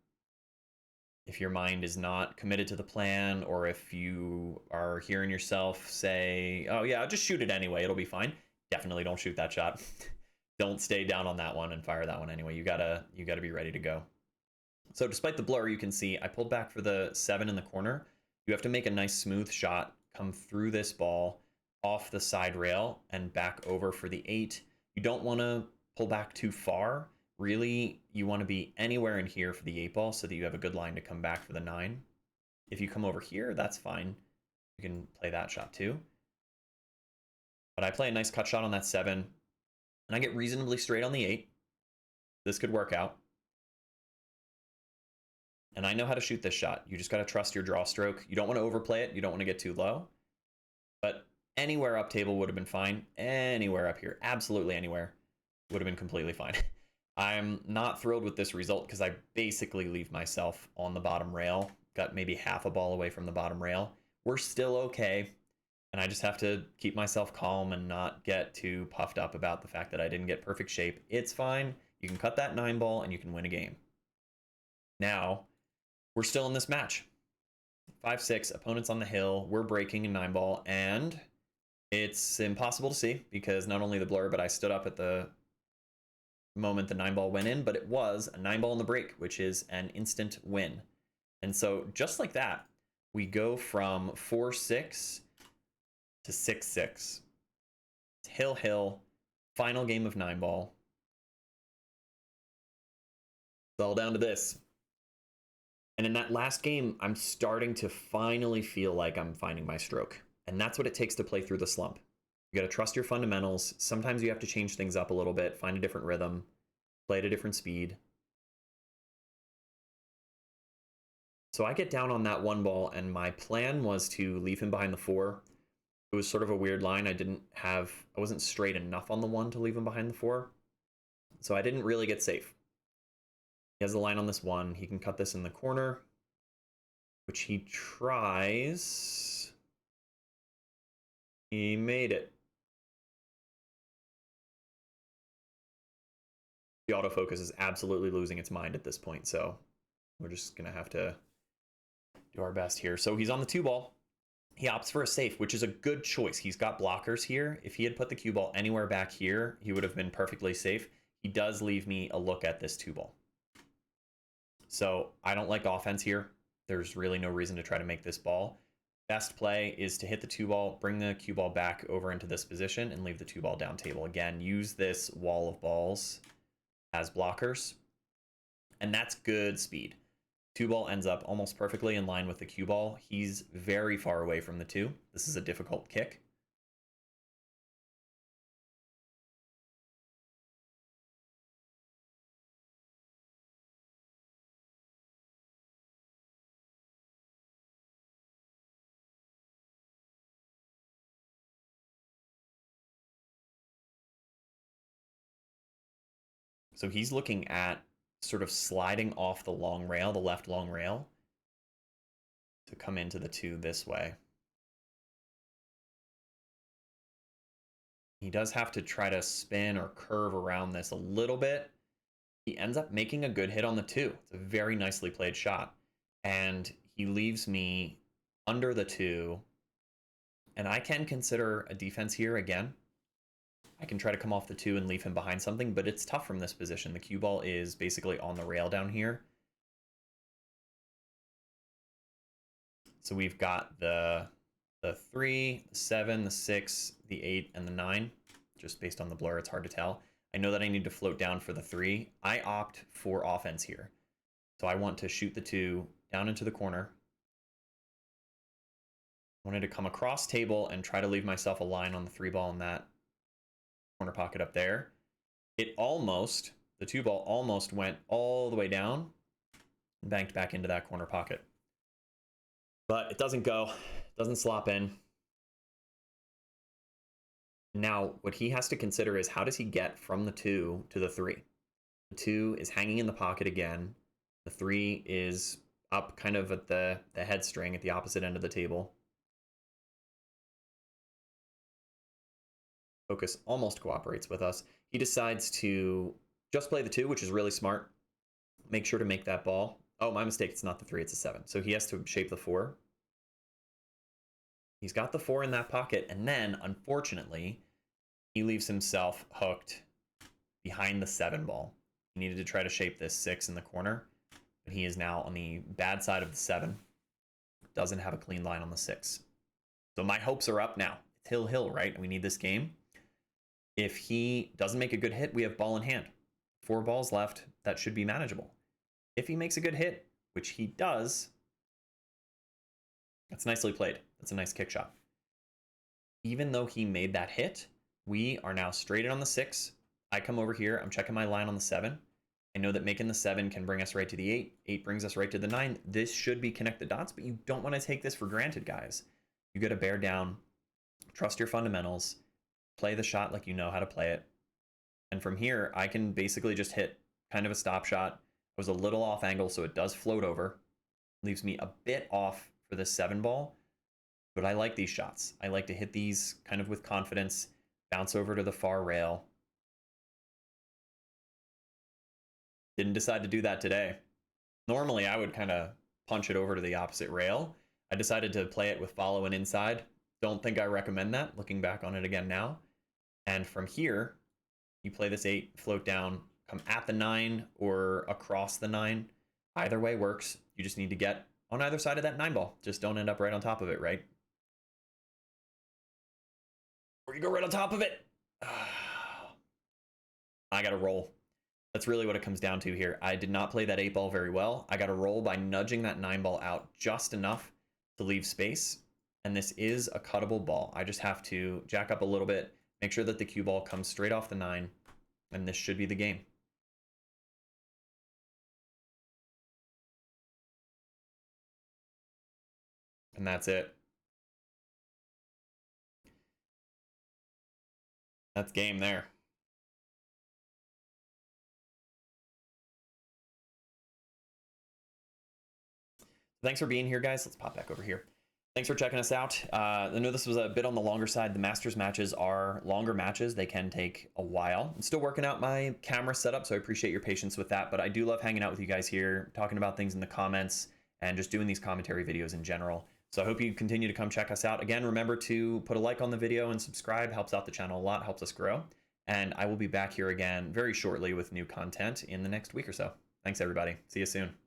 If your mind is not committed to the plan, or if you are hearing yourself say, oh yeah, I'll just shoot it anyway, it'll be fine, definitely don't shoot that shot. Don't stay down on that one and fire that one anyway. You gotta be ready to go. So despite the blur, you can see I pulled back for the 7 in the corner. You have to make a nice smooth shot, come through this ball, off the side rail, and back over for the 8. You don't want to pull back too far. Really, you want to be anywhere in here for the 8 ball so that you have a good line to come back for the 9. If you come over here, that's fine. You can play that shot too. But I play a nice cut shot on that 7, and I get reasonably straight on the 8. This could work out. And I know how to shoot this shot. You just got to trust your draw stroke. You don't want to overplay it. You don't want to get too low. But anywhere up table would have been fine. Anywhere up here, absolutely anywhere, would have been completely fine. I'm not thrilled with this result because I basically leave myself on the bottom rail. Got maybe half a ball away from the bottom rail. We're still okay. And I just have to keep myself calm and not get too puffed up about the fact that I didn't get perfect shape. It's fine. You can cut that 9 ball and you can win a game. Now, we're still in this match. 5-6, opponent's on the hill. We're breaking a 9 ball, and It's impossible to see because not only the blur, but I stood up at the moment the 9 ball went in, but it was a 9 ball in the break, which is an instant win. And so just like that, we go from 4-6 to 6-6. Hill, hill, final game of 9 ball. It's all down to this. And in that last game, I'm starting to finally feel like I'm finding my stroke. And that's what it takes to play through the slump. You got to trust your fundamentals. Sometimes you have to change things up a little bit, find a different rhythm, play at a different speed. So I get down on that 1 ball, and my plan was to leave him behind the 4. It was sort of a weird line. I wasn't straight enough on the 1 to leave him behind the 4. So I didn't really get safe. He has the line on this 1. He can cut this in the corner, which he tries. He made it. The autofocus is absolutely losing its mind at this point, so we're just going to have to do our best here. So he's on the 2 ball. He opts for a safe, which is a good choice. He's got blockers here. If he had put the cue ball anywhere back here, he would have been perfectly safe. He does leave me a look at this 2 ball. So I don't like offense here. There's really no reason to try to make this ball. Best play is to hit the 2 ball, bring the cue ball back over into this position, and leave the 2 ball down table. Again, use this wall of balls as blockers. And that's good speed. 2 ball ends up almost perfectly in line with the cue ball. He's very far away from the 2. This is a difficult kick. So he's looking at sort of sliding off the long rail, the left long rail, to come into the 2 this way. He does have to try to spin or curve around this a little bit. He ends up making a good hit on the 2. It's a very nicely played shot. And he leaves me under the 2. And I can consider a defense here again. I can try to come off the 2 and leave him behind something, but it's tough from this position. The cue ball is basically on the rail down here. So we've got the 3, the 7, the 6, the 8, and the 9. Just based on the blur, it's hard to tell. I know that I need to float down for the 3. I opt for offense here. So I want to shoot the 2 down into the corner. I wanted to come across table and try to leave myself a line on the 3 ball in that corner pocket up there. The 2 ball almost went all the way down and banked back into that corner pocket. But it doesn't go, doesn't slop in. Now, what he has to consider is how does he get from the 2 to the 3? The 2 is hanging in the pocket again. The 3 is up kind of at the head string at the opposite end of the table. Focus almost cooperates with us. He decides to just play the 2, which is really smart. Make sure to make that ball. Oh, my mistake. It's not the 3, it's a 7. So he has to shape the 4. He's got the 4 in that pocket, and then, unfortunately, he leaves himself hooked behind the 7 ball. He needed to try to shape this 6 in the corner, but he is now on the bad side of the 7. Doesn't have a clean line on the 6. So my hopes are up now. It's hill, right? We need this game. If he doesn't make a good hit, we have ball in hand. 4 balls left. That should be manageable. If he makes a good hit, which he does, that's nicely played. That's a nice kick shot. Even though he made that hit, we are now straighted on the 6. I come over here. I'm checking my line on the 7. I know that making the 7 can bring us right to the 8. 8 brings us right to the 9. This should be connect the dots, but you don't want to take this for granted, guys. You got to bear down, trust your fundamentals, play the shot like you know how to play it. And from here, I can basically just hit kind of a stop shot. I was a little off angle, so it does float over. Leaves me a bit off for this 7 ball. But I like these shots. I like to hit these kind of with confidence, bounce over to the far rail. Didn't decide to do that today. Normally, I would kind of punch it over to the opposite rail. I decided to play it with follow and inside. Don't think I recommend that, looking back on it again now. And from here, you play this 8, float down, come at the 9 or across the 9. Either way works. You just need to get on either side of that 9 ball. Just don't end up right on top of it, right? Or you go right on top of it. I got to roll. That's really what it comes down to here. I did not play that 8 ball very well. I got to roll by nudging that 9 ball out just enough to leave space. And this is a cuttable ball. I just have to jack up a little bit, make sure that the cue ball comes straight off the 9, and this should be the game. And that's it. That's game there. Thanks for being here, guys. Let's pop back over here. Thanks for checking us out. I know this was a bit on the longer side. The Masters matches are longer matches. They can take a while. I'm still working out my camera setup, so I appreciate your patience with that. But I do love hanging out with you guys here, talking about things in the comments, and just doing these commentary videos in general. So I hope you continue to come check us out. Again, remember to put a like on the video and subscribe. Helps out the channel a lot, helps us grow. And I will be back here again very shortly with new content in the next week or so. Thanks, everybody. See you soon.